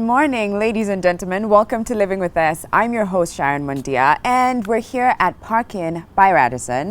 morning, ladies and gentlemen. Welcome to Living with Us. I'm your host, Sharon Mundia, and we're here at Park Inn by Radisson.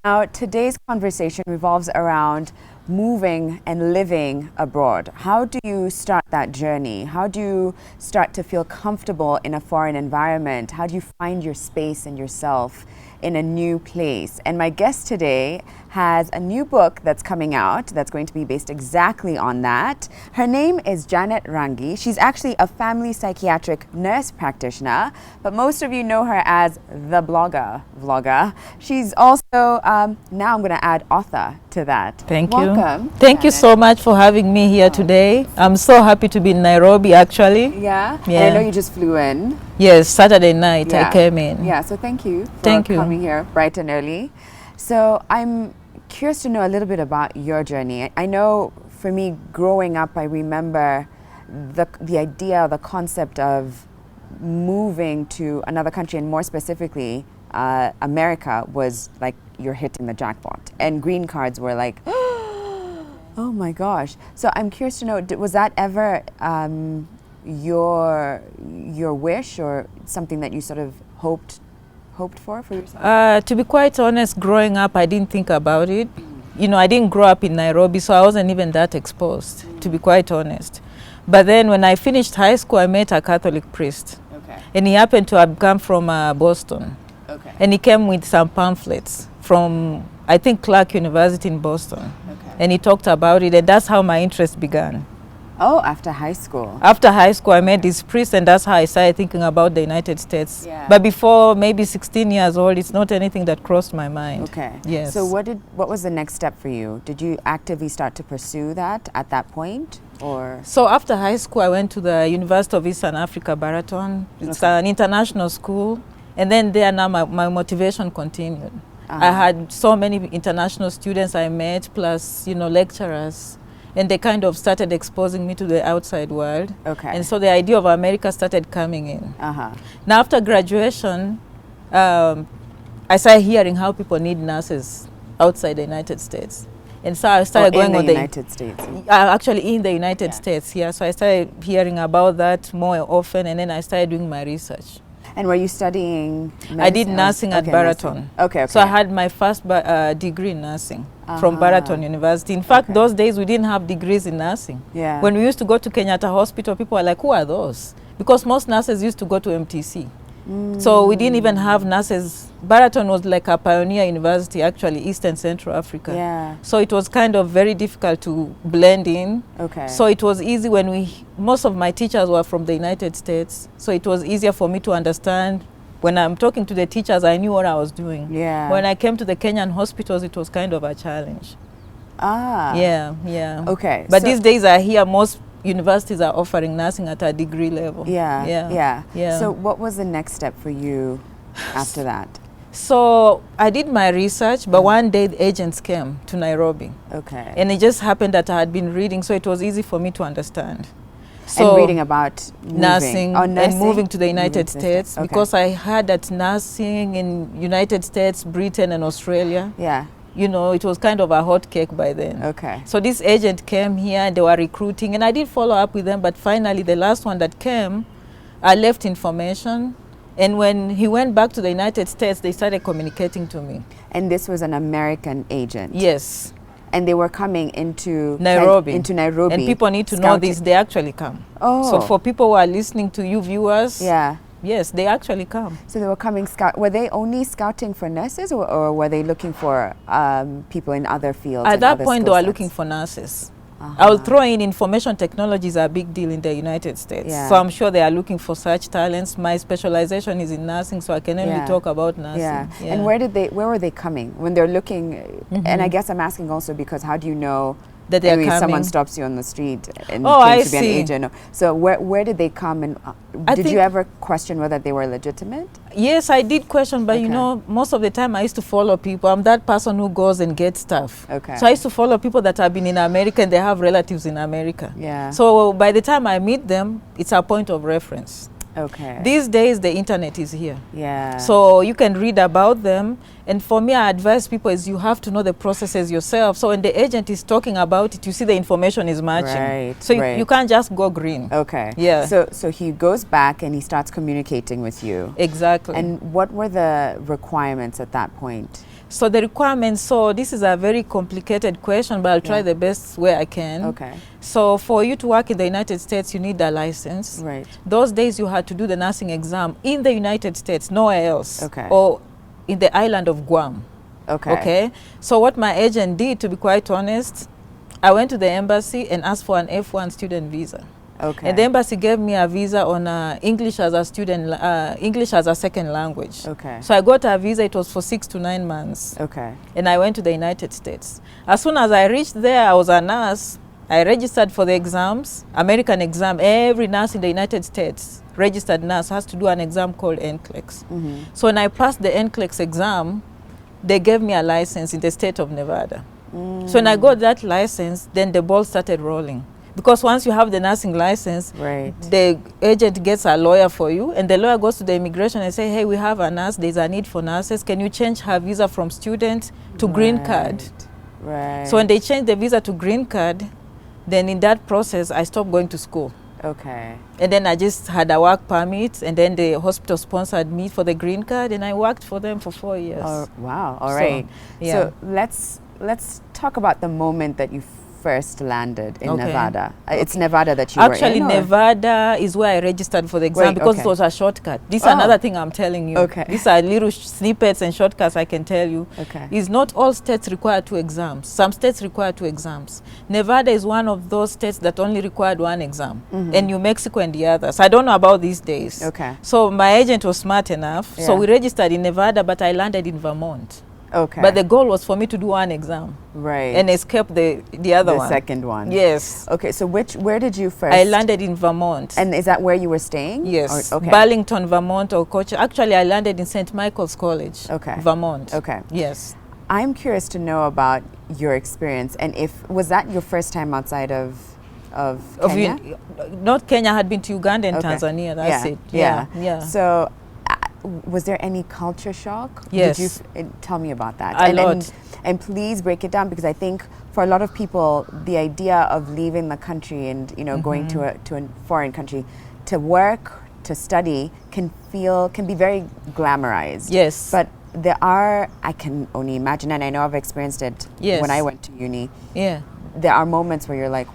Now, today's conversation revolves around moving and living abroad. How do you start that journey? How do you start to feel comfortable in a foreign environment? How do you find your space and yourself in a new place? And my guest today has a new book that's coming out that's going to be based exactly on that. Her name is Janet Randi. She's actually a family psychiatric nurse practitioner, but most of you know her as the vlogger. She's also, now I'm going to add author to that. Thank you. Welcome. Thank you so much for having me here today. I'm so happy to be in Nairobi, actually. Yeah? And I know you just flew in. Yes, Saturday night I came in. Yeah, so thank you for coming here bright and early. So I'm curious to know a little bit about your journey. I know for me, growing up, I remember the idea, the concept of moving to another country, and more specifically, America, was like you're hitting the jackpot. And green cards were like, oh my gosh. So I'm curious to know, was that ever your wish, or something that you sort of hoped for yourself? To be quite honest, growing up, I didn't think about it. You know, I didn't grow up in Nairobi, so I wasn't even that exposed, to be quite honest. But then when I finished high school, I met a Catholic priest. Okay. And he happened to have come from Boston. Okay. And he came with some pamphlets from, I think, Clark University in Boston. Okay. And he talked about it, and that's how my interest began. Oh, after high school. After high school, I met this priest, and that's how I started thinking about the United States. Yeah. But before maybe 16 years old, it's not anything that crossed my mind. Okay. Yes. So what was the next step for you? Did you actively start to pursue that at that point, or? So after high school, I went to the University of Eastern Africa, Baraton. It's an international school. And then there now my motivation continued. I had so many international students I met, plus, you know, lecturers. And they kind of started exposing me to the outside world. Okay. And so the idea of America started coming in. Uh-huh. Now after graduation, I started hearing how people need nurses outside the United States. And so I started going on the United States. Actually in the United States, yeah. So I started hearing about that more often, and then I started doing my research. And were you studying nursing? I did nursing at Baraton. Okay. So I had my first degree in nursing from Baraton University. In fact, those days we didn't have degrees in nursing. Yeah. When we used to go to Kenyatta Hospital, people were like, who are those? Because most nurses used to go to MTC. So we didn't even have nurses. Baraton was like a pioneer university, actually, East and Central Africa. Yeah. So it was kind of very difficult to blend in. Okay. So it was easy when most of my teachers were from the United States. So it was easier for me to understand. When I'm talking to the teachers, I knew what I was doing. Yeah. When I came to the Kenyan hospitals, it was kind of a challenge. Yeah. Okay. But these days I hear most universities are offering nursing at a degree level. Yeah. So what was the next step for you after that? So I did my research, but one day the agents came to Nairobi. Okay. And it just happened that I had been reading, so it was easy for me to understand. So and reading about nursing and moving to the United States, okay. Because I heard that nursing in United States, Britain and Australia, you know, it was kind of a hot cake by then. Okay. So this agent came here and they were recruiting, and I did follow up with them, but finally the last one that came, I left information. And when he went back to the United States, they started communicating to me. And this was an American agent? Yes. And they were coming into Nairobi. And people need to know this, they actually come. Oh. So for people who are listening to you viewers, yeah. Yes, they actually come. So they were coming were they only scouting for nurses, or were they looking for people in other fields? At that point, they were looking for nurses. I will throw in information technology is a big deal in the United States. Yeah. So I'm sure they are looking for such talents. My specialization is in nursing, so I can only talk about nursing. Yeah. And where were they coming when they're looking? And I guess I'm asking also because how do you know that they're coming? Someone stops you on the street and claims to be an agent. So where did they come, and did you ever question whether they were legitimate? Yes, I did question, but you know, most of the time I used to follow people. I'm that person who goes and gets stuff. Okay. So I used to follow people that have been in America and they have relatives in America. Yeah. So by the time I meet them, it's a point of reference. Okay. These days, the internet is here. Yeah. So you can read about them. And for me, I advise people is you have to know the processes yourself. So when the agent is talking about it, you see the information is matching. Right, So right. you can't just go green. Okay. Yeah. So he goes back and he starts communicating with you. Exactly. And what were the requirements at that point? So the requirements, so this is a very complicated question, but I'll try the best way I can. Okay. So for you to work in the United States, you need a license. Right. Those days you had to do the nursing exam in the United States, nowhere else. Okay. Or in the island of Guam. Okay. Okay. So what my agent did, to be quite honest, I went to the embassy and asked for an F1 student visa. Okay. And the embassy gave me a visa on English as a student, English as a second language. Okay. So I got a visa. It was for 6 to 9 months. Okay. And I went to the United States. As soon as I reached there, I was a nurse. I registered for the exams, American exam. Every nurse in the United States, registered nurse, has to do an exam called NCLEX. So when I passed the NCLEX exam, they gave me a license in the state of Nevada. So when I got that license, then the ball started rolling. Because once you have the nursing license, right, the agent gets a lawyer for you, and the lawyer goes to the immigration and say, hey, we have a nurse, there's a need for nurses. Can you change her visa from student to green card? Right. So when they changed the visa to green card, then in that process, I stopped going to school. Okay. And then I just had a work permit, and then the hospital sponsored me for the green card, and I worked for them for 4 years. Oh, wow. All right. Yeah. So let's talk about the moment that you first landed in Nevada. It's Nevada that you Actually, were in? Nevada is where I registered for the exam because it was a shortcut. This is another thing I'm telling you. Okay. These are little snippets and shortcuts I can tell you. Okay. Is not all states require 2 exams. Some states require 2 exams. Nevada is one of those states that only required 1 exam. And New Mexico and the others. I don't know about these days. Okay. So my agent was smart enough. So we registered in Nevada, but I landed in Vermont. Okay. But the goal was for me to do 1 exam. Right. And escape the other one. The second one. Yes. Okay, so where did you first? I landed in Vermont. And is that where you were staying? Yes. Or, okay. Burlington, Vermont, or Coach. Actually, I landed in St. Michael's College, Vermont. Okay. Yes. I'm curious to know about your experience, and was that your first time outside of Kenya? Not Kenya. I had been to Uganda and Tanzania. That's it. Yeah. So, was there any culture shock? Yes. Did you tell me about that? A lot. And please break it down, because I think for a lot of people, the idea of leaving the country and going to a foreign country to work, to study, can be very glamorized. Yes. But I can only imagine, and I know I've experienced it when I went to uni. Yeah. There are moments where you're like,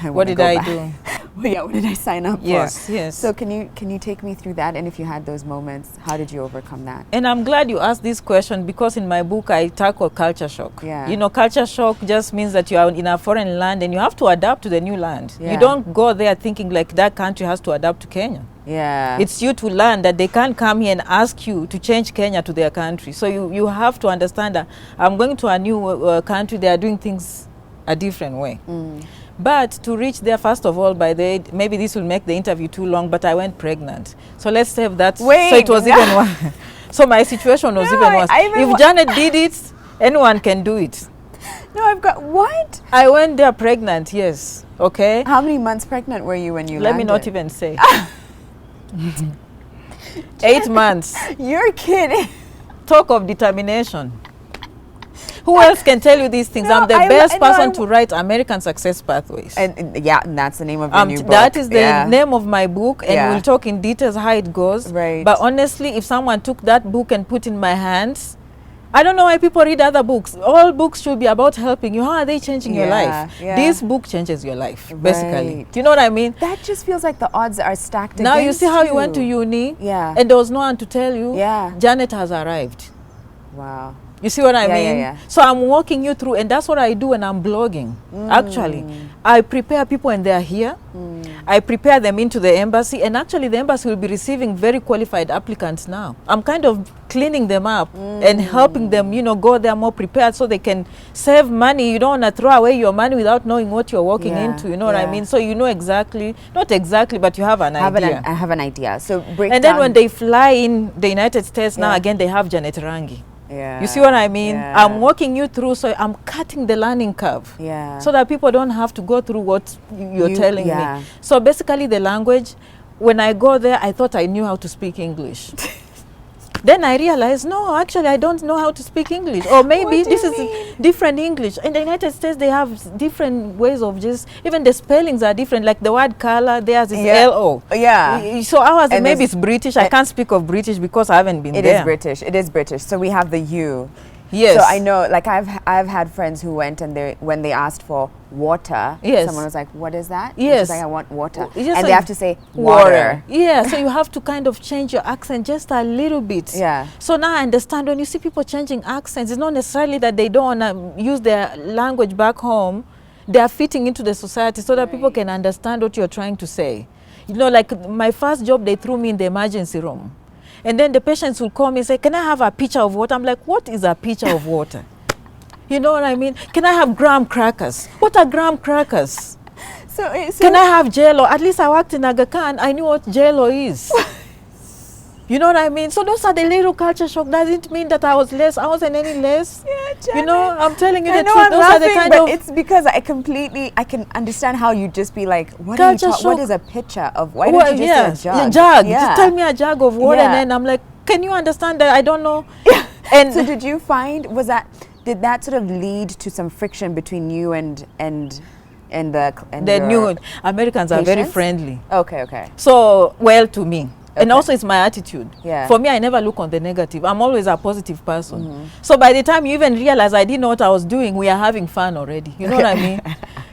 what did I do? What did I sign up for? Yes. So can you take me through that? And if you had those moments, how did you overcome that? And I'm glad you asked this question, because in my book I tackle culture shock. Yeah. Culture shock just means that you are in a foreign land and you have to adapt to the new land. Yeah. You don't go there thinking like that country has to adapt to Kenya. Yeah. It's you to learn that they can't come here and ask you to change Kenya to their country. So you have to understand that I'm going to a new country, they are doing things a different way. But to reach there, first of all, maybe this will make the interview too long, but I went pregnant. So let's save that. Wait, so it was even worse. So my situation was even worse. If Janet did it, anyone can do it. No, I've got, what? I went there pregnant, yes. Okay. How many months pregnant were you when you landed? Let me not even say. 8 months. You're kidding. Talk of determination. Who else can tell you these things? I'm the best person to write American Success Pathways. And that's the name of your new book. That is the name of my book, and we'll talk in details how it goes. Right. But honestly, if someone took that book and put in my hands, I don't know why people read other books. All books should be about helping you. How are they changing your life? Yeah. This book changes your life, basically. Do you know what I mean? That just feels like the odds are stacked now against you see how you went to uni, and there was no one to tell you, Janet has arrived. Wow. You see what I mean? Yeah. So I'm walking you through, and that's what I do when I'm blogging. Actually, I prepare people when they're here. I prepare them into the embassy, and actually the embassy will be receiving very qualified applicants now. I'm kind of cleaning them up and helping them, go there more prepared so they can save money. You don't want to throw away your money without knowing what you're walking into. You know what I mean? So you know exactly, not exactly, but you have an idea. I have an idea. So break and then when they fly in the United States, now again they have Janet Randi. You see what I mean? I'm walking you through, so I'm cutting the learning curve. So that people don't have to go through what you're telling me. So basically the language, when I go there, I thought I knew how to speak English. Then I realized, no, actually, I don't know how to speak English. Or maybe this is different English. In the United States, they have different ways of just, even the spellings are different. Like the word color, theirs is L-O. Yeah. So ours, maybe it's British. I can't speak of British because I haven't been there. It is British. It is British. So we have the U. Yes. So I know, like I've had friends who went and when they asked for water, someone was like, "What is that?" Yes. She's like, "I want water," Yes, and they have to say water. Yeah. So you have to kind of change your accent just a little bit. Yeah. So now I understand when you see people changing accents, it's not necessarily that they don't want to use their language back home. They are fitting into the society so that people can understand what you're trying to say. You know, like my first job, they threw me in the emergency room. And then the patients will call me and say, "Can I have a pitcher of water?" I'm like, "What is a pitcher of water?" You know what I mean? "Can I have graham crackers?" What are graham crackers? So "Can I have Jello?" At least I worked in Aga Khan. I knew what Jello is. You know what I mean? So those are the little culture shock. Doesn't mean that I wasn't any less. Yeah, Janet. You know, I'm telling you I the know truth. I'm Those laughing, are the kind but of it's because I can understand how you just be like, what is a pitcher of? Why don't you just say a jug? A jug. Just tell me a jug of water, and then I'm like, can you understand that? I don't know. Yeah. And so did you find did that sort of lead to some friction between you and the new Americans are very patients? friendly. Okay. So, well, to me. And also it's my attitude. Yeah. For me, I never look on the negative. I'm always a positive person. So by the time you even realize I didn't know what I was doing, we are having fun already. You know what I mean?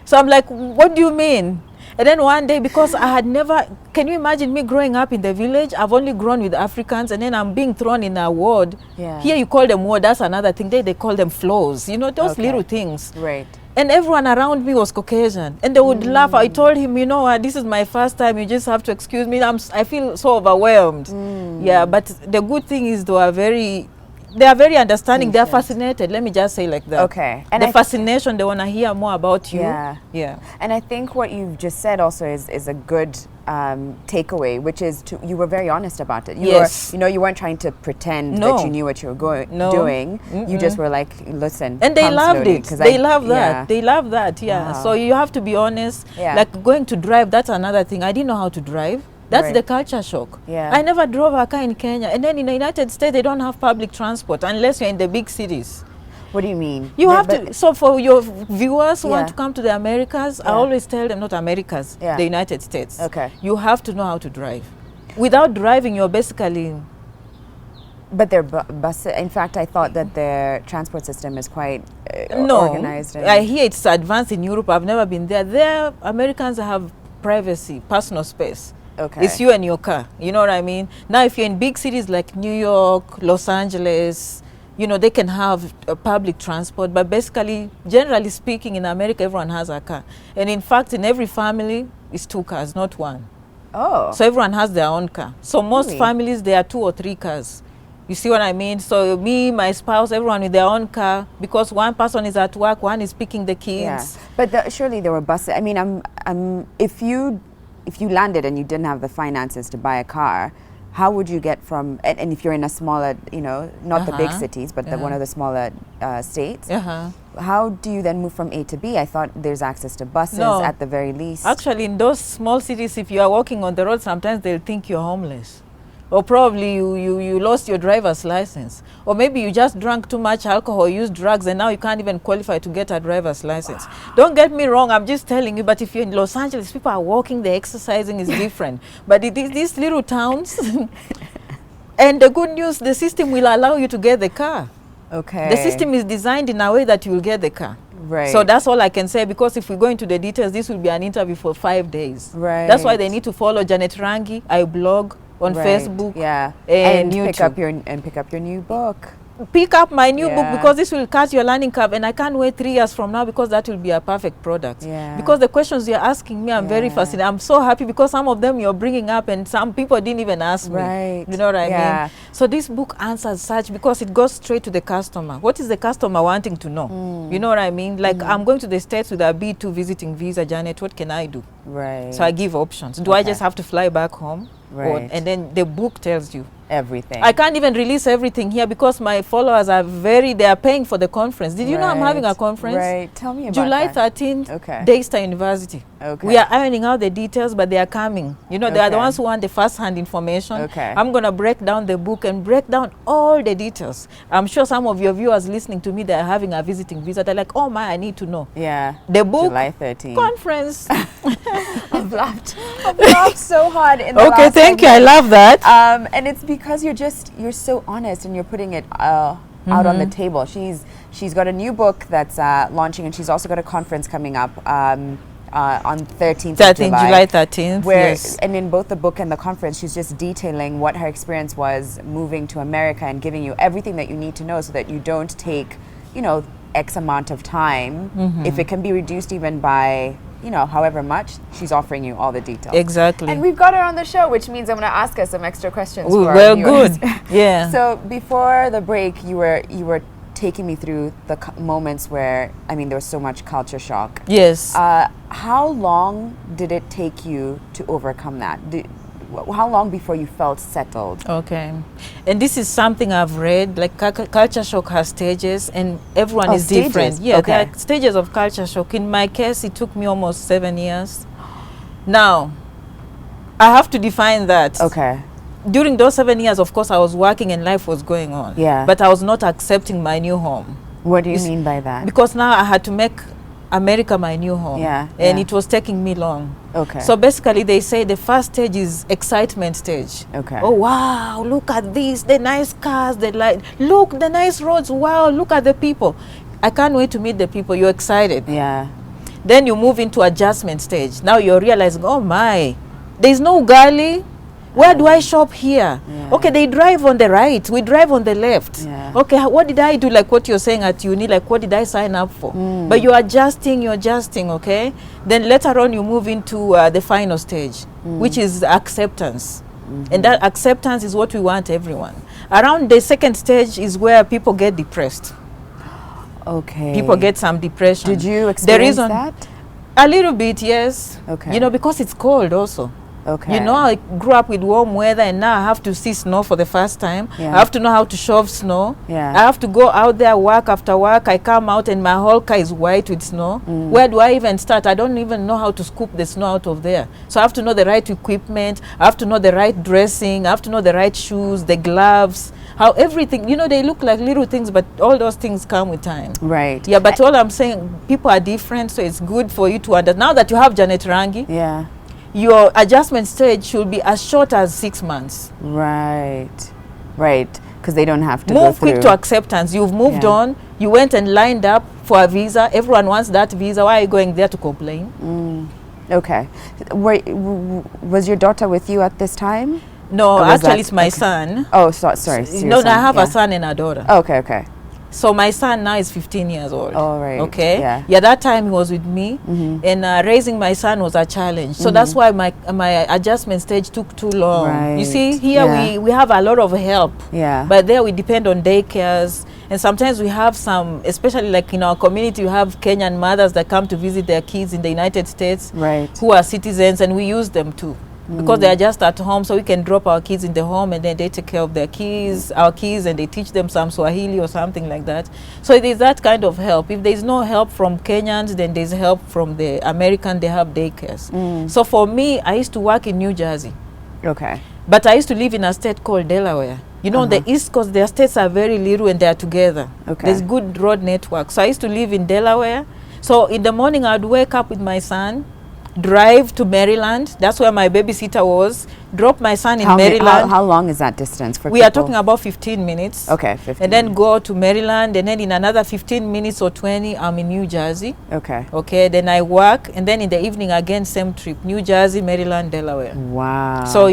So I'm like, what do you mean? And then one day, because I had never, can you imagine me growing up in the village? I've only grown with Africans, and then I'm being thrown in a ward. Yeah. Here Here you call them ward, that's another thing. They call them floors. You know, those little things. Right. And everyone around me was Caucasian, and they would laugh. I told him, you know what, this is my first time, you just have to excuse me. I feel so overwhelmed. Yeah, but the good thing is they are very understanding. They are fascinated. Let me just say like that. Okay. And the fascination, they want to hear more about you. Yeah. And I think what you've just said also is a good takeaway, which is you were very honest about it. You weren't trying to pretend that you knew what you were doing. You just were like, listen. And they loved it. They love that. Yeah. They love that. Yeah. Wow. So you have to be honest. Yeah. Like going to drive, that's another thing. I didn't know how to drive. That's the culture shock. Yeah. I never drove a car in Kenya. And then in the United States, they don't have public transport unless you're in the big cities. What do you mean? You have to. So for your viewers who want to Yeah. come to the Americas, I always tell them, not Americas, Yeah. the United States. Okay. You have to know how to drive. Without driving, you're basically... But their bus. In fact, I thought that their transport system is quite organized. I hear it's advanced in Europe. I've never been there. There, Americans have privacy, personal space. Okay. It's you and your car. You know what I mean? Now, if you're in big cities like New York, Los Angeles, you know, they can have public transport. But basically, generally speaking, in America, everyone has a car. And in fact, in every family, it's 2 cars, not 1. Oh. So everyone has their own car. So most families, there are 2 or 3 cars. You see what I mean? So me, my spouse, everyone with their own car, because one person is at work, one is picking the kids. Yeah. But surely there were buses. I mean, if you landed and you didn't have the finances to buy a car, how would you get from, and if you're in a smaller, not the big cities, but one of the smaller states, how do you then move from A to B? I thought there's access to buses at the very least. Actually, in those small cities, if you are walking on the road, sometimes they'll think you're homeless. Or probably you lost your driver's license. Or maybe you just drank too much alcohol, used drugs, and now you can't even qualify to get a driver's license. Don't get me wrong, I'm just telling you, but if you're in Los Angeles, people are walking, they're exercising, is different. But these little towns, and the good news, the system will allow you to get the car. Okay. The system is designed in a way that you will get the car. Right. So that's all I can say, because if we go into the details, this will be an interview for 5 days. Right. That's why they need to follow Janet Randi. I blog on Facebook, and YouTube. pick up your new book. Pick up my new book, because this will cut your learning curve, and I can't wait 3 years from now, because that will be a perfect product. Because the questions you're asking me, I'm very fascinated. I'm so happy because some of them you're bringing up and some people didn't even ask me. You know what I mean? So this book answers such, because it goes straight to the customer. What is the customer wanting to know? You know what I mean? Like, I'm going to the States with a B2 visiting visa, Janet, what can I do? Right. So I give options. Do I just have to fly back home? Right. and then the book tells you. Everything. I can't even release everything here because my followers are they are paying for the conference. Did you know I'm having a conference? Right. Tell me about July that. 13th, Okay. Daystar University. Okay. We are ironing out the details, but they are coming. You know, they are the ones who want the first-hand information. Okay. I'm going to break down the book and break down all the details. I'm sure some of your viewers listening to me, they are having a visiting visa. They're like, oh my, I need to know. Yeah. The book, July 13th. conference. I've laughed so hard in the Okay, last thank you. I segment. love that. And it's because you're so honest and you're putting it out on the table. She's got a new book that's launching, and she's also got a conference coming up on 13th of July 13th, where, yes. and in both the book and the conference, she's just detailing what her experience was moving to America and giving you everything that you need to know so that you don't take, X amount of time. If it can be reduced even by, however much, she's offering you all the details. Exactly. And we've got her on the show, which means I'm going to ask her some extra questions. Ooh, for our well, viewers. good. Yeah. So before the break, you were taking me through the moments where, there was so much culture shock. Yes. How long did it take you to overcome that? How long before you felt settled? Okay. And this is something I've read, like culture shock has stages and everyone is stages? different. Yeah, Okay. there are stages of culture shock. In my case, it took me almost 7 years. Now, I have to define that. Okay. During those 7 years, of course, I was working and life was going on. Yeah. But I was not accepting my new home. What do you mean by that? Because now I had to make America my new home. Yeah, And yeah. it was taking me long. Okay. So basically they say the first stage is excitement stage. Okay. Oh wow, look at this, the nice cars, the light, look, the nice roads, wow, look at the people. I can't wait to meet the people, you're excited. Yeah. Then you move into adjustment stage. Now you're realizing, oh my, there's no gully. Where do I shop here? Yeah. Okay, they drive on the right, we drive on the left. Yeah. Okay, what did I do, like what you're saying at uni, like what did I sign up for? But you're adjusting, okay? Then later on you move into the final stage, which is acceptance. And that acceptance is what we want everyone. Around the second stage is where people get depressed. Okay. People get some depression. Did you experience that? A little bit, yes. Okay. Because it's cold also. Okay. I grew up with warm weather and now I have to see snow for the first time. Yeah. I have to know how to shove snow. Yeah. I have to go out there work after work. I come out and my whole car is white with snow. Where do I even start? I don't even know how to scoop the snow out of there. So I have to know the right equipment. I have to know the right dressing. I have to know the right shoes, the gloves, how everything, they look like little things, but all those things come with time. Right. Yeah, but all I'm saying, people are different, so it's good for you to understand. Now that you have Janet Randi, Yeah. your adjustment stage should be as short as 6 months. Right. Right. Because they don't have to Move go through. quick to acceptance. You've moved Yeah. on. You went and lined up for a visa. Everyone wants that visa. Why are you going there to complain? Okay. Was your daughter with you at this time? No, Or was actually that- it's my okay. son. Oh, sorry. it's your No, I son, have yeah. a son and a daughter. Okay, okay. So my son now is 15 years old. All right, Okay. yeah. That time he was with me, and raising my son was a challenge. So that's why my adjustment stage took too long. You Right, see, here yeah. we have a lot of help. Yeah. But there we depend on daycares, and sometimes we have some, especially like in our community, we have Kenyan mothers that come to visit their kids in the United States, Right. who are citizens, and we use them too. Because they are just at home, so we can drop our kids in the home and then they take care of their kids, our kids, and they teach them some Swahili or something like that. So there's that kind of help. If there's no help from Kenyans, then there's help from the American, they have daycares. So for me, I used to work in New Jersey, Okay. but I used to live in a state called Delaware. On the East Coast, their states are very little and they are together. Okay. There's good road network. So I used to live in Delaware. So in the morning, I'd wake up with my son, drive to Maryland. That's where my babysitter was. Drop my son in Maryland. How long is that distance for We are people? talking about 15 minutes. Okay, 15. And then go to Maryland, and then in another 15 minutes or 20, I'm in New Jersey. Okay. Okay, then I work, and then in the evening again, same trip, New Jersey, Maryland, Delaware. Wow. So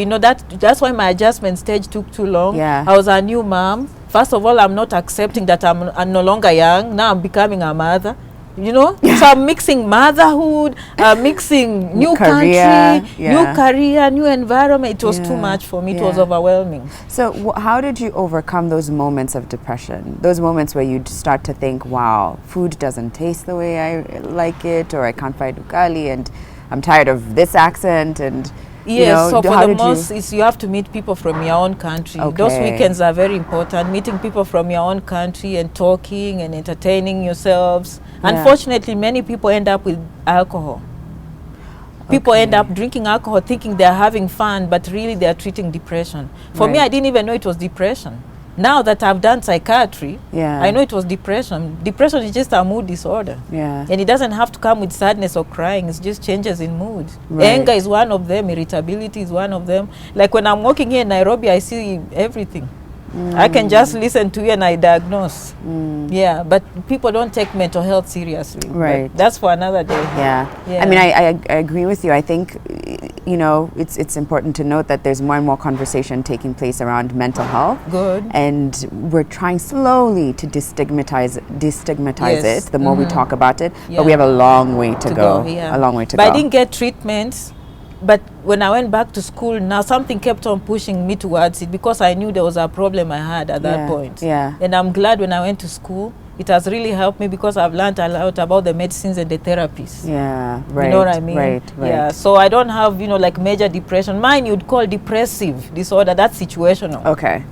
that's why my adjustment stage took too long. Yeah. I was a new mom. First of all, I'm not accepting that I'm no longer young. Now I'm becoming a mother. So I'm mixing motherhood, mixing new Career, country, yeah. new career, new environment. It was too much for me. It was Yeah. overwhelming. So how did you overcome those moments of depression? Those moments where you start to think, wow, food doesn't taste the way I like it, or I can't find ugali, and I'm tired of this accent, and Yes, so for how the did most is you have to meet people from your own country. Okay. Those weekends are very important, meeting people from your own country and talking and entertaining yourselves. Yeah. Unfortunately, many people end up with alcohol. People end Okay. up drinking alcohol thinking they're having fun, but really they're treating depression. For me, Right. I didn't even know it was depression. Now that I've done psychiatry, Yeah. I know it was depression. Depression is just a mood disorder. Yeah. And it doesn't have to come with sadness or crying. It's just changes in mood. Right. Anger is one of them. Irritability is one of them. Like when I'm walking here in Nairobi, I see everything. I can just listen to you and I diagnose. Yeah, but people don't take mental health seriously. Right. But that's for another day. Yeah. Yeah. I mean, I agree with you. I think, it's important to note that there's more and more conversation taking place around mental health. Good. And we're trying slowly to destigmatize Yes. it the more we talk about it. Yeah. But we have a long way to go. Yeah. A long way to but go. I didn't get treatment. But when I went back to school, now something kept on pushing me towards it because I knew there was a problem I had at that point. Yeah. And I'm glad when I went to school, it has really helped me because I've learned a lot about the medicines and the therapies. Yeah, right. You know what I mean? Right. Yeah, so I don't have, like major depression. Mine you'd call depressive disorder. That's situational. Okay.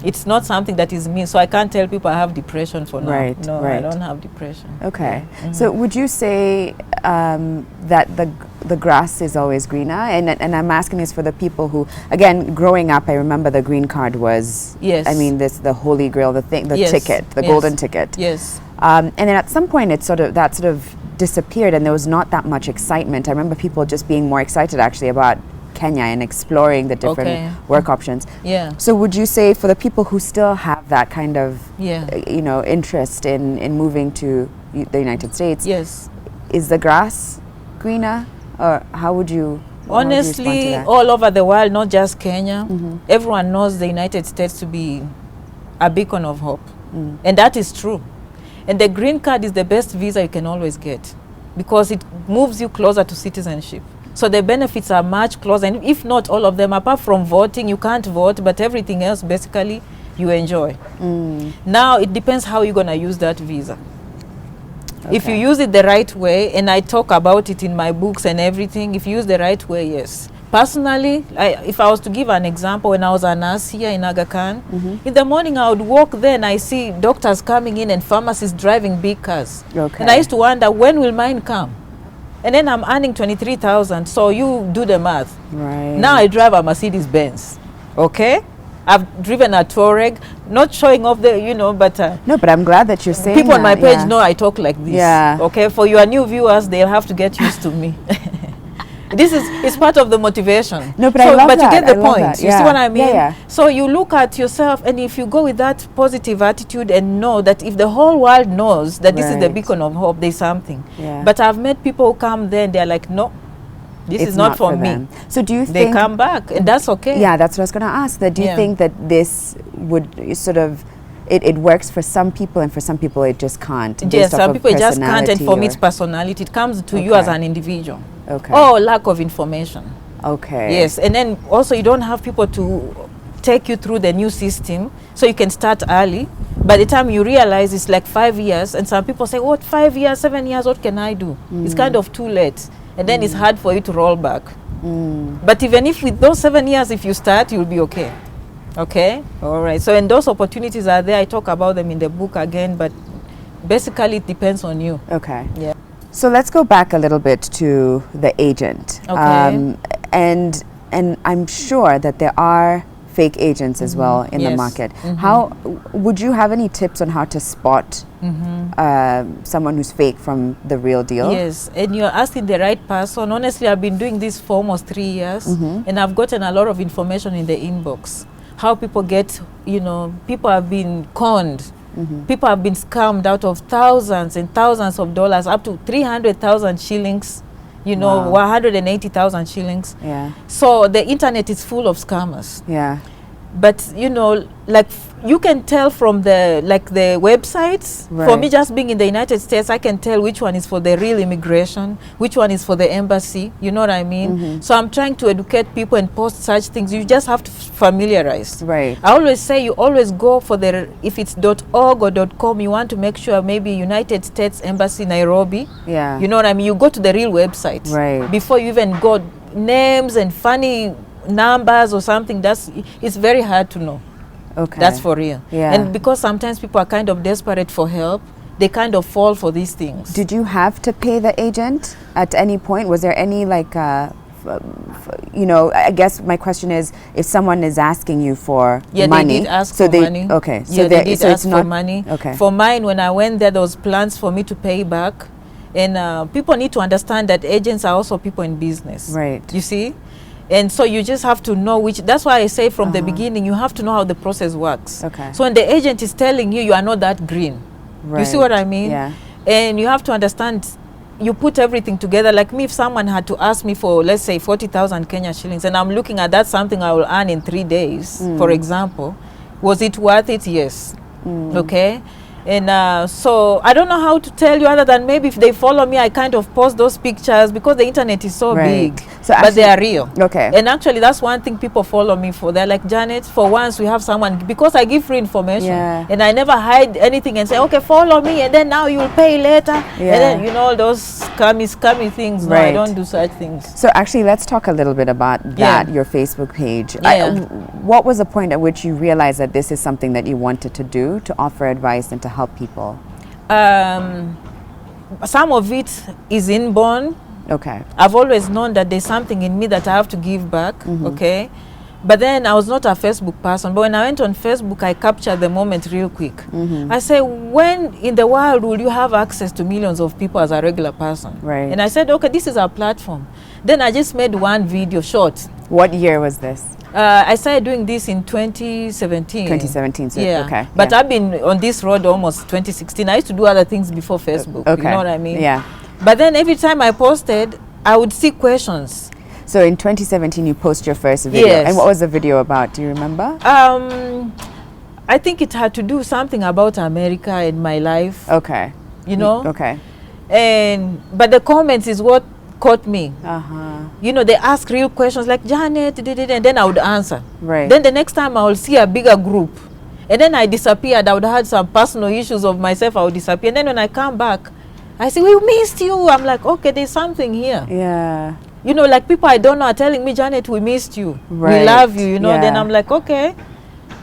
It's not something that is me, so I can't tell people I have depression for now. Right, No, right. I don't have depression. Okay. So would you say that the grass is always greener? And I'm asking this for the people who, again, growing up, I remember the green card was, Yes. I mean, the holy grail, the Yes, ticket, the yes. golden ticket. Yes. And then at some point, that sort of disappeared, and there was not that much excitement. I remember people just being more excited actually about Kenya and exploring the different Okay. work options. Yeah. So would you say for the people who still have that kind of Yeah. interest in moving to the United States, Yes. is the grass greener, or how would you Honestly, respond to that? all over the world, not just Kenya, everyone knows the United States to be a beacon of hope. And that is true. And the green card is the best visa you can always get because it moves you closer to citizenship. So the benefits are much closer, and if not all of them, apart from voting, you can't vote, but everything else basically you enjoy. Now it depends how you're going to use that visa. If you Okay. use it the right way, and I talk about it in my books and everything, if you use the right way, yes. Personally, if I was to give an example, when I was a nurse here in Aga Khan, in the morning I would walk there and I see doctors coming in and pharmacists driving big cars. Okay. And I used to wonder, when will mine come? And then I'm earning 23,000, so you do the math. Right. Now I drive a Mercedes Benz, okay? I've driven a Touareg, not showing off but No, but I'm glad that you're saying people on my that, page yeah. know I talk like this. Yeah. Okay, for your new viewers, they'll have to get used to me. It's part of the motivation. No, but I love But that. you get the I love point. that. You Yeah. see what I mean? Yeah, yeah. So you look at yourself, and if you go with that positive attitude and know that if the whole world knows that this is the Right. beacon of hope, there's something. Yeah. But I've met people who come there and they're like, no, this It's is not for me. them. So do you They think come back, and that's okay. Yeah, that's what I was going to ask. That do you Yeah. think that this would sort of it works for some people, and for some people it just can't? Yes, based off some of people just can't, and for me personality it's personality. It comes to you as Okay. an individual. Okay. Or lack of information. Okay. Yes, and then also you don't have people to take you through the new system, so you can start early. By the time you realize it's like 5 years, and some people say, what, 5 years, 7 years, what can I do? It's kind of too late, and then it's hard for you to roll back. But even if with those 7 years, if you start, you'll be okay. Okay? All right. So, and those opportunities are there. I talk about them in the book again, but basically it depends on you. Okay. Yeah. So let's go back a little bit to the agent. Okay. And I'm sure that there are fake agents as well in the Yes. market. How would you have any tips on how to spot someone who's fake from the real deal? Yes, and you're asking the right person. Honestly, I've been doing this for almost 3 years, and I've gotten a lot of information in the inbox. How people get, people have been conned. People have been scammed out of thousands and thousands of dollars, up to 300,000 shillings, Wow. 180,000 shillings. Yeah. So the internet is full of scammers. Yeah. But you can tell from the websites. For Right. me, just being in the United States, I can tell which one is for the real immigration, which one is for the embassy. You know what I mean? So I'm trying to educate people and post such things. You just have to familiarize. Right. I always say you always go for if it's .org or .com, you want to make sure maybe United States Embassy Nairobi. Yeah. You know what I mean? You go to the real website Right. before you even go names and funny numbers or something, it's very hard to know. Okay. That's for real. Yeah. And because sometimes people are kind of desperate for help, they kind of fall for these things. Did you have to pay the agent at any point? Was there any like, you know, I guess my question is, if someone is asking you for money, they did ask for money. Okay, so yeah, they did so ask it's not for money. Okay. For mine, when I went there was plans for me to pay back, and people need to understand that agents are also people in business. Right. You see, and so you just have to know which. That's why I say from the beginning, you have to know how the process works. Okay. So when the agent is telling you, you are not that green. Right. You see what I mean? Yeah. And you have to understand, you put everything together. Like me, if someone had to ask me for, let's say, 40,000 Kenya shillings, and I'm looking at that something I will earn in 3 days, for example, was it worth it? Yes. Okay. And so I don't know how to tell you other than maybe if they follow me, I kind of post those pictures because the internet is so big. So but they are real. Okay. And actually, that's one thing people follow me for. They're like, Janet, for once we have someone, because I give free information. Yeah. And I never hide anything and say, okay, follow me, and then now you'll pay later. Yeah. And then, you know, those scammy things. No, I don't do such things. So actually, let's talk a little bit about that, your Facebook page. Yeah. What was the point at which you realized that this is something that you wanted to do, to offer advice and to help people? Some of it is inborn. Okay. I've always known that there's something in me that I have to give back, okay? But then I was not a Facebook person. But when I went on Facebook, I captured the moment real quick. I said, when in the world will you have access to millions of people as a regular person? Right. And I said, okay, this is our platform. Then I just made one video short. What year was this? I started doing this in 2017. 2017, so yeah. Okay. But I've been on this road almost 2016. I used to do other things before Facebook. Okay. You know what I mean? Yeah. But then every time I posted, I would see questions. So in 2017, you posted your first video. Yes. And what was the video about? Do you remember? I think it had to do something about America and my life. Okay. You know? Okay. But the comments is what caught me. Uh-huh. You know, they ask real questions like, Janet, and then I would answer. Right. Then the next time I will see a bigger group. And then I disappeared. I would have had some personal issues of myself. I would disappear. And then when I come back, I say, we missed you. I'm like, okay, there's something here. Yeah. You know, like people I don't know are telling me, Janet, we missed you. Right. We love you, you know. Yeah. Then I'm like, okay,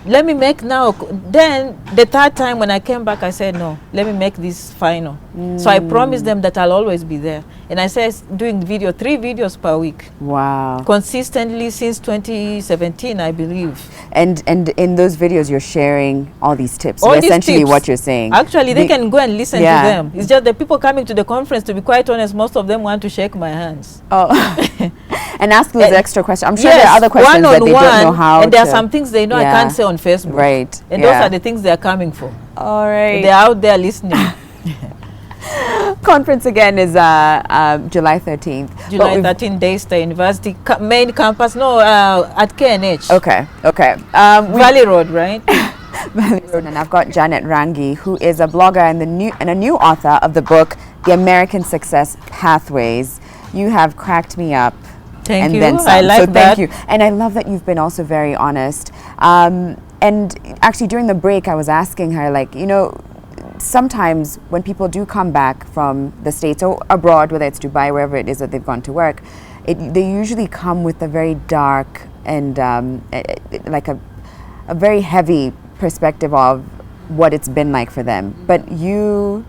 let me make now. Then the third time when I came back, I said, no, let me make this final. So I promised them that I'll always be there. And I said, doing 3 videos per week. Wow. Consistently since 2017, I believe. And in those videos, you're sharing all these tips. All So these essentially tips. What you're saying. Actually, they can go and listen to Yeah. them. It's just the people coming to the conference, to be quite honest, most of them want to shake my hands. Oh. And ask those extra questions. I'm sure there are other questions that they don't know how and there are to- some things they know I Yeah. can't say on Facebook. Right. And Yeah. those are the things they're coming for. All right. They're out there listening. Conference again is July 13th. July 13th, Daystar University, main campus, no, at KNH. Okay. Okay. Valley Road, right? And I've got Janet Randi, who is a blogger and a new author of the book, The American Success Pathways. You have cracked me up. Thank and you. Then some. I like so that. Thank you. And I love that you've been also very honest. And actually, during the break, I was asking her, like, you know, sometimes when people do come back from the States or abroad, whether it's Dubai, wherever it is that they've gone to work, they usually come with a very dark and like a very heavy perspective of what it's been like for them. But you,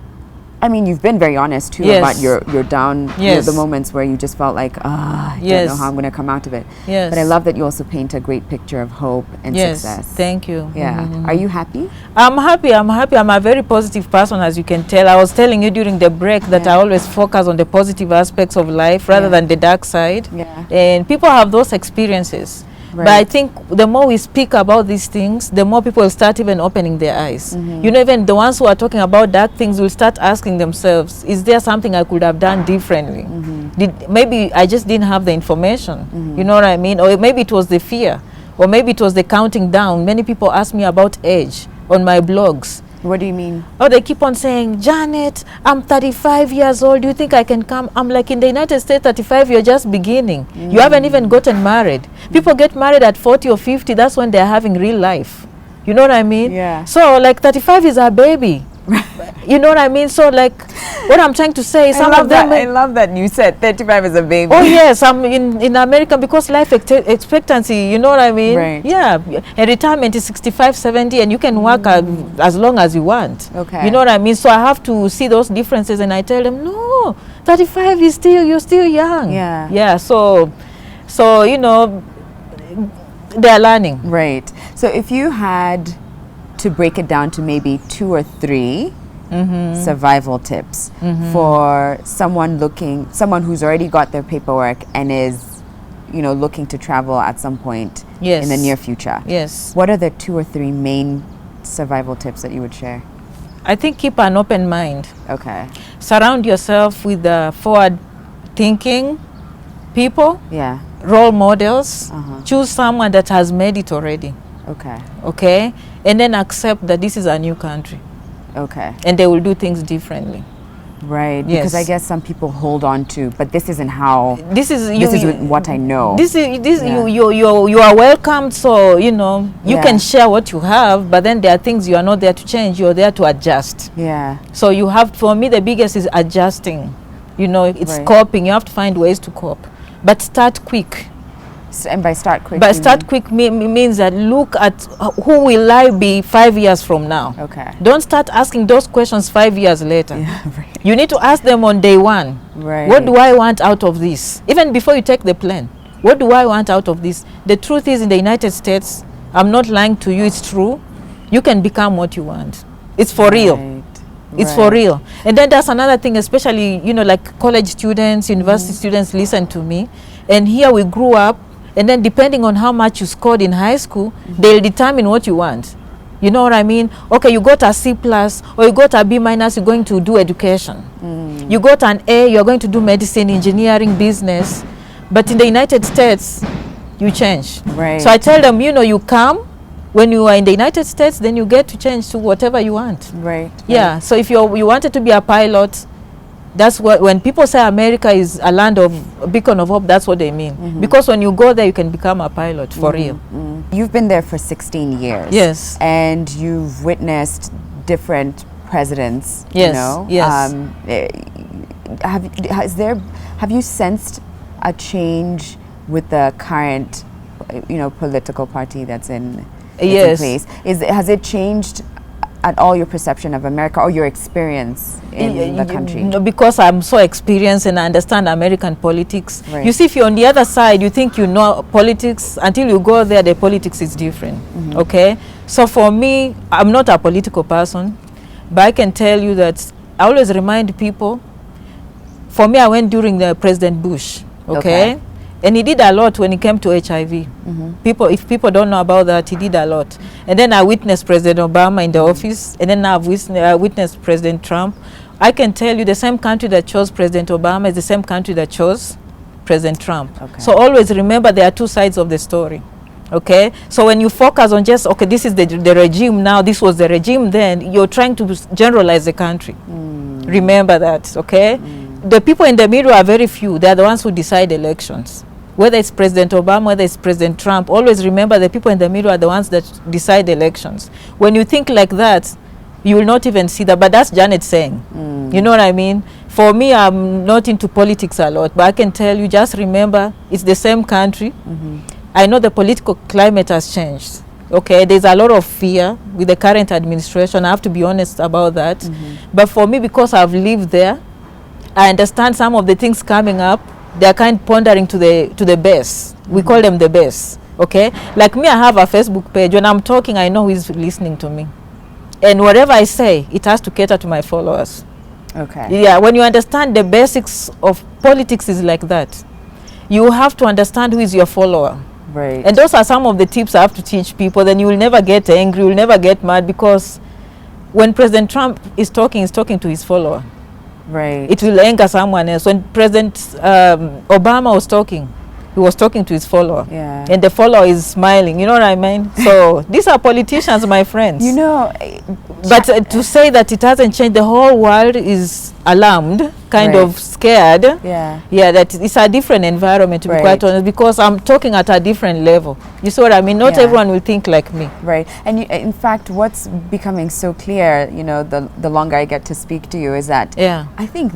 I mean, you've been very honest too about your down, the moments where you just felt like, I don't know how I'm going to come out of it. Yes. But I love that you also paint a great picture of hope and success. Thank you. Yeah. Are you happy? I'm happy. I'm a very positive person, as you can tell. I was telling you during the break that I always focus on the positive aspects of life rather than the dark side. Yeah. And people have those experiences. Right. But I think the more we speak about these things, the more people start even opening their eyes. You know, even the ones who are talking about dark things will start asking themselves, is there something I could have done differently? Maybe I just didn't have the information. You know what I mean? Or maybe it was the fear. Or maybe it was the counting down. Many people ask me about age on my blogs. What do you mean? Oh, they keep on saying, Janet, I'm 35 years old. Do you think I can come? I'm like, in the United States, 35, you're just beginning. You haven't even gotten married. People get married at 40 or 50. That's when they're having real life. You know what I mean? Yeah. So, like, 35 is a baby. You know what I mean? So, like, what I'm trying to say is some of them. I love that you said 35 is a baby. Oh yes, I'm in America because life expectancy, you know what I mean? Right. Yeah, and retirement is 65, 70, and you can work as long as you want. Okay. You know what I mean? So I have to see those differences, and I tell them, no, 35 is you're still young. Yeah. Yeah. So you know, they're learning. Right. So if you had to break it down to maybe 2 or 3 survival tips for someone who's already got their paperwork and is, you know, looking to travel at some point in the near future. Yes. What are the 2 or 3 main survival tips that you would share? I think keep an open mind. Okay. Surround yourself with forward thinking people. Yeah. Role models. Choose someone that has made it already. Okay. Okay. And then accept that this is a new country. Okay. And they will do things differently. Right. Yes. Because I guess some people hold on to, but this isn't how. This is what I know. You are welcomed. So you know you can share what you have, but then there are things you are not there to change. You're there to adjust. Yeah. So you have. For me, the biggest is adjusting. You know, it's coping. You have to find ways to cope, but start quick. And by start quick. But start quick means that look at who will I be 5 years from now. Okay. Don't start asking those questions 5 years later. Yeah, right. You need to ask them on day one. Right. What do I want out of this? Even before you take the plane. What do I want out of this? The truth is, in the United States, I'm not lying to you, it's true. You can become what you want. It's for real. It's for real. And then there's another thing, especially, you know, like college students, university students listen to me. And here we grew up. And then depending on how much you scored in high school, they'll determine what you want. You know what I mean? Okay, you got a C plus or you got a B minus, you're going to do education. You got an A, you're going to do medicine, engineering, business. But in the United States, you change. Right. So I tell them, you know, you come, when you are in the United States, then you get to change to whatever you want. Right. Yeah, so if you wanted to be a pilot, that's what, when people say America is a land of a beacon of hope, that's what they mean. Because when you go there, you can become a pilot for real. You've been there for 16 years. Yes. And you've witnessed different presidents. Yes. You know? Yes. Have you sensed a change with the current, you know, political party that's in place? Has it changed at all your perception of America or your experience in the country? No, because I'm so experienced and I understand American politics. Right. You see, if you're on the other side, you think you know politics. Until you go there, the politics is different. Okay? So for me, I'm not a political person, but I can tell you that I always remind people. For me, I went during the President Bush. Okay? And he did a lot when it came to HIV. If people don't know about that, he did a lot. And then I witnessed President Obama in the office, and then now I witnessed President Trump. I can tell you the same country that chose President Obama is the same country that chose President Trump. So always remember there are two sides of the story. Okay? So when you focus on just, okay, this is the regime now, this was the regime then, you're trying to generalize the country. Remember that, okay? The people in the middle are very few. They're the ones who decide elections. Whether it's President Obama, whether it's President Trump, always remember the people in the middle are the ones that decide elections. When you think like that, you will not even see that. But that's Janet saying. You know what I mean? For me, I'm not into politics a lot, but I can tell you, just remember, it's the same country. I know the political climate has changed. Okay, there's a lot of fear with the current administration. I have to be honest about that. But for me, because I've lived there, I understand some of the things coming up. They're kind of pondering to the base. We call them the base. Okay, like me, I have a Facebook page. When I'm talking, I know who's listening to me, and whatever I say, it has to cater to my followers. Okay. Yeah, when you understand the basics of politics is like that. You have to understand who is your follower. Right. And those are some of the tips I have to teach people. Then you will never get angry, you will never get mad, because when President Trump is talking, he's talking to his follower. Right. It will anger someone else. When President Obama was talking, he was talking to his follower. Yeah. And the follower is smiling. You know what I mean? So these are politicians, my friends. You know, but to say that it hasn't changed, the whole world is alarmed kind of scared. Yeah. Yeah, that it's a different environment, to be quite honest, because I'm talking at a different level. You see what I mean? Not everyone will think like me. Right. And in fact, what's becoming so clear, you know, the longer I get to speak to you, is that I think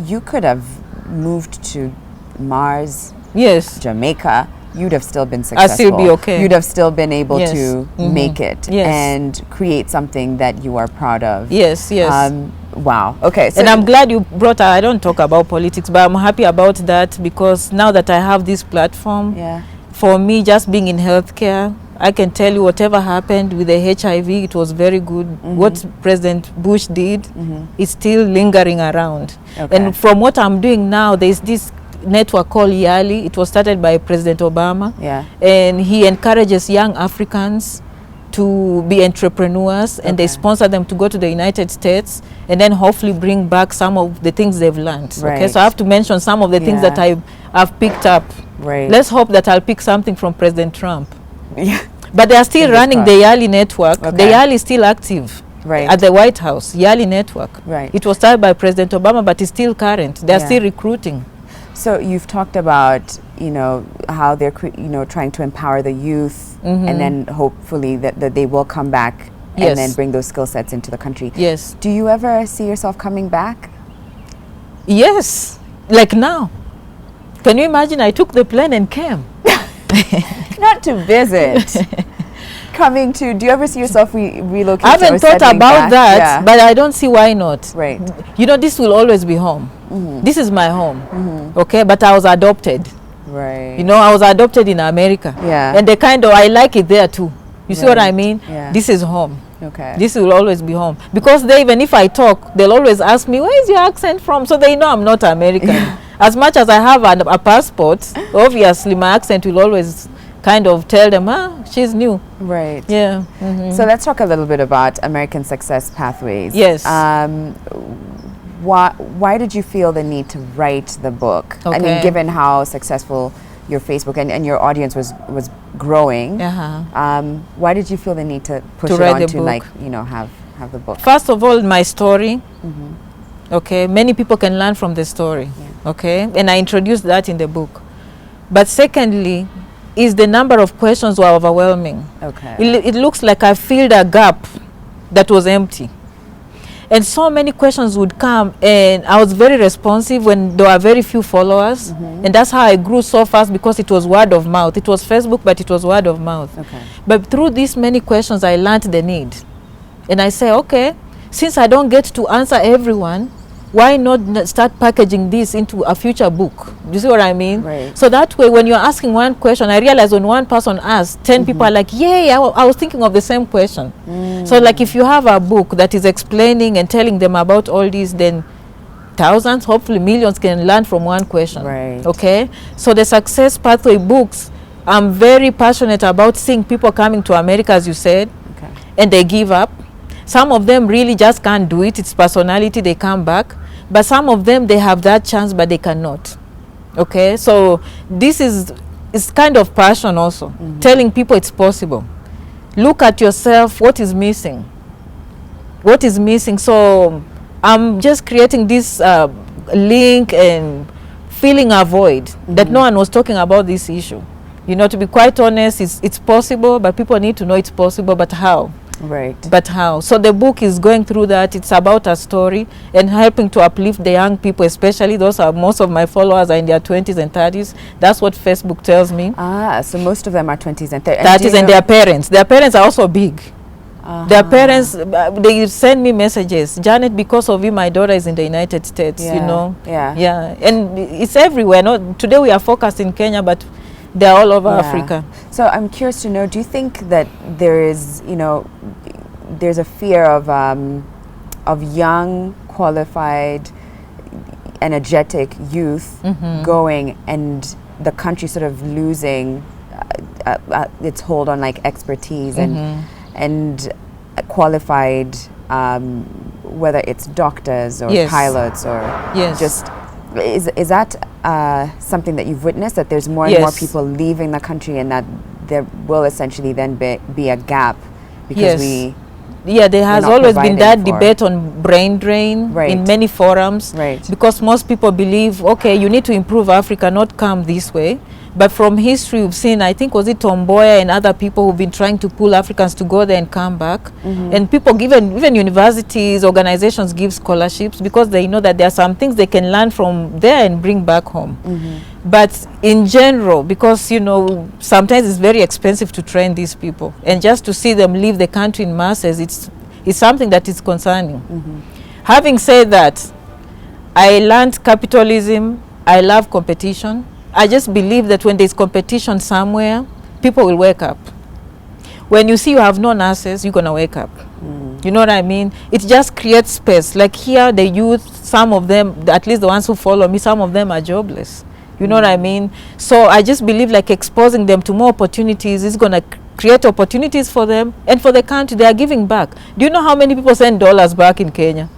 you could have moved to Mars, Jamaica, you'd have still been successful. I'd still be okay. You'd have still been able to make it and create something that you are proud of. Yes. Wow. Okay. So and I'm glad you brought I don't talk about politics, but I'm happy about that, because now that I have this platform, for me, just being in healthcare, I can tell you whatever happened with the HIV, it was very good. What President Bush did is still lingering around. And from what I'm doing now, there's this network called YALI. It was started by President Obama. And he encourages young Africans to be entrepreneurs, and they sponsor them to go to the United States and then hopefully bring back some of the things they've learned. Okay, so I have to mention some of the things that I've picked up. Let's hope that I'll pick something from President Trump. But they are still running the YALI network. The YALI is still active at the White House. YALI network. It was started by President Obama, but it's still current. They're still recruiting. So you've talked about, you know, how they're, you know, trying to empower the youth, and then hopefully that they will come back and then bring those skill sets into the country. Do you ever see yourself coming back? Yes, like now. Can you imagine? I took the plane and came. Not to visit. Coming to, do you ever see yourself relocating? I haven't thought about that, but I don't see why not. Right. You know, this will always be home. This is my home. Okay, but I was adopted. Right. You know, I was adopted in America. And they kind of, I like it there too. You see what I mean? This is home. Okay. This will always be home. Because they, even if I talk, they'll always ask me, where is your accent from? So they know I'm not American. As much as I have a passport, obviously my accent will always kind of tell them, she's new. Right. Yeah. So let's talk a little bit about American Success Pathways. Yes. Why did you feel the need to write the book? I mean, given how successful your Facebook and your audience was growing, why did you feel the need to push it on to, like, you know, have the book? First of all, my story. Okay, many people can learn from the story. Okay, and I introduced that in the book. But secondly, is the number of questions were overwhelming. It looks like I filled a gap that was empty. And so many questions would come, and I was very responsive when there were very few followers. And that's how I grew so fast, because it was word of mouth. It was Facebook, but it was word of mouth. But through these many questions, I learned the need. And I say, okay, since I don't get to answer everyone, why not start packaging this into a future book? Do you see what I mean? So that way, when you're asking one question, I realize when one person asks, 10 people are like, yay, I was thinking of the same question. So like, if you have a book that is explaining and telling them about all these, then thousands, hopefully millions can learn from one question. Okay? So the Success Pathway books, I'm very passionate about seeing people coming to America, as you said, and they give up. Some of them really just can't do it. It's personality, they come back. But some of them, they have that chance, but they cannot. Okay, so this is kind of passion also, telling people it's possible. Look at yourself, what is missing? What is missing? So I'm just creating this link and filling a void that no one was talking about this issue. You know, to be quite honest, it's possible, but people need to know it's possible, but how? But how? So the book is going through that. It's about a story and helping to uplift the young people, especially those are most of my followers are in their 20s and 30s. That's what Facebook tells me. So most of them are 20s and 30s. 30s, and their parents. Their parents are also big. Their parents, they send me messages. Janet, because of you, my daughter is in the United States, you know. And it's everywhere. No, today we are focused in Kenya, but they're all over Africa. So I'm curious to know, do you think that there is, you know, there's a fear of young, qualified, energetic youth going and the country sort of losing its hold on like expertise and qualified, whether it's doctors or pilots or just, is that something that you've witnessed, that there's more and more people leaving the country and that there will essentially then be a gap because Yeah, there has not always been providing that for. debate on brain drain Right. in many forums. Right. Because most people believe, okay, you need to improve Africa, not come this way. But from history, we've seen, I think, was it Tom Mboya and other people who've been trying to pull Africans to go there and come back. And people, even universities, organizations give scholarships because they know that there are some things they can learn from there and bring back home. But in general, because, you know, sometimes it's very expensive to train these people. And just to see them leave the country in masses, it's something that is concerning. Having said that, I learned capitalism. I love competition. I just believe that when there's competition somewhere, people will wake up. When you see you have no nurses, you're going to wake up. You know what I mean? It just creates space. Like here, the youth, some of them, at least the ones who follow me, some of them are jobless. You know what I mean? So I just believe like exposing them to more opportunities is going to create opportunities for them and for the country. They are giving back. Do you know how many people send dollars back in Kenya?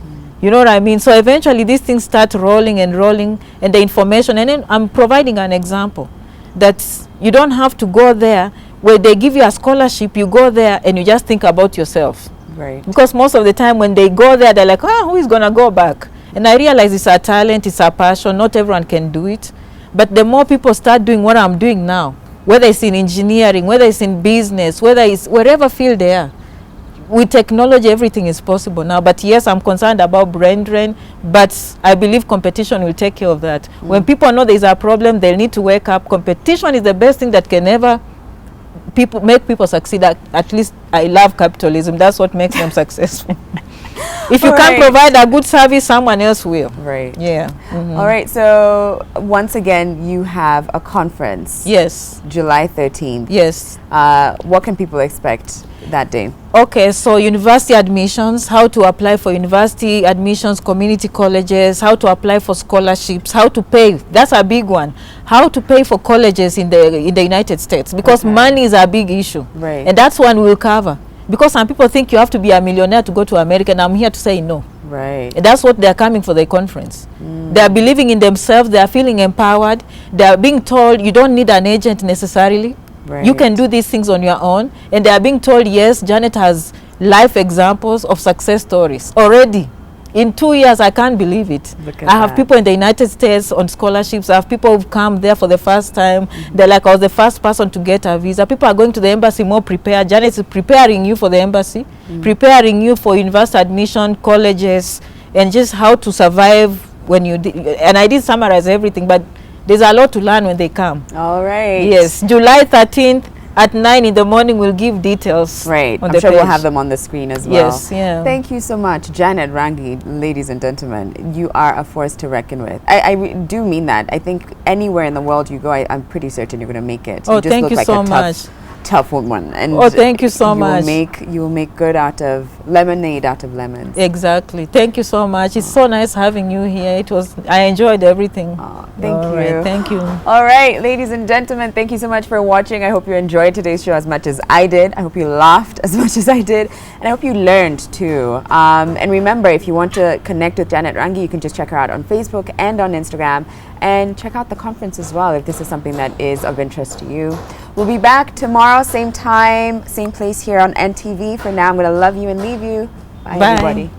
You know what I mean? So eventually these things start rolling and rolling, and the information, and then I'm providing an example that you don't have to go there where they give you a scholarship, you go there and you just think about yourself. Right. Because most of the time when they go there, they're like, who is going to go back? And I realize it's a talent, it's a passion, not everyone can do it. But the more people start doing what I'm doing now, whether it's in engineering, whether it's in business, whether it's wherever field they are, with technology, everything is possible now. But yes, I'm concerned about brain drain, but I believe competition will take care of that. When people know there's a problem, they'll need to wake up. Competition is the best thing that can ever make people succeed. At least I love capitalism. That's what makes them successful. If you can't provide a good service, someone else will. Right. Yeah. All right. So once again, you have a conference. Yes. July 13th. Yes. What can people expect that day? Okay, so university admissions, how to apply for university admissions, community colleges, how to apply for scholarships, how to pay. That's a big one. How to pay for colleges in the United States, because money is a big issue. Right. And that's one we'll cover. Because some people think you have to be a millionaire to go to America, and I'm here to say no. Right. And that's what they're coming for the conference. They are believing in themselves, they are feeling empowered, they are being told you don't need an agent necessarily. Right. You can do these things on your own. And they are being told, yes, Janet has life examples of success stories already. In 2 years, I can't believe it. I have people in the United States on scholarships. I have people who've come there for the first time. They're like, I was the first person to get a visa. People are going to the embassy more prepared. Janet is preparing you for the embassy, preparing you for university admission, colleges, and just how to survive when you and I did summarize everything, but there's a lot to learn when they come. All right. Yes, July 13th at 9 in the morning, we'll give details. Right. On I'm the sure page. we'll have them on the screen as well. Yes, yeah. Thank you so much, Janet Randi, ladies and gentlemen. You are a force to reckon with. I do mean that. I think anywhere in the world you go, I'm pretty certain you're going to make it. Oh, you just thank look you like so a much. tough one. And oh, thank you so much. You will make good out of lemonade out of lemons. Exactly. Thank you so much. It's so nice having you here. I enjoyed everything. Thank you. Right, thank you. All right, ladies and gentlemen, thank you so much for watching. I hope you enjoyed today's show as much as I did. I hope you laughed as much as I did. And I hope you learned too. And remember, if you want to connect with Janet Randi, you can just check her out on Facebook and on Instagram. And check out the conference as well if this is something that is of interest to you. We'll be back tomorrow, same time, same place here on NTV. For now, I'm going to love you and leave you. Bye. Everybody.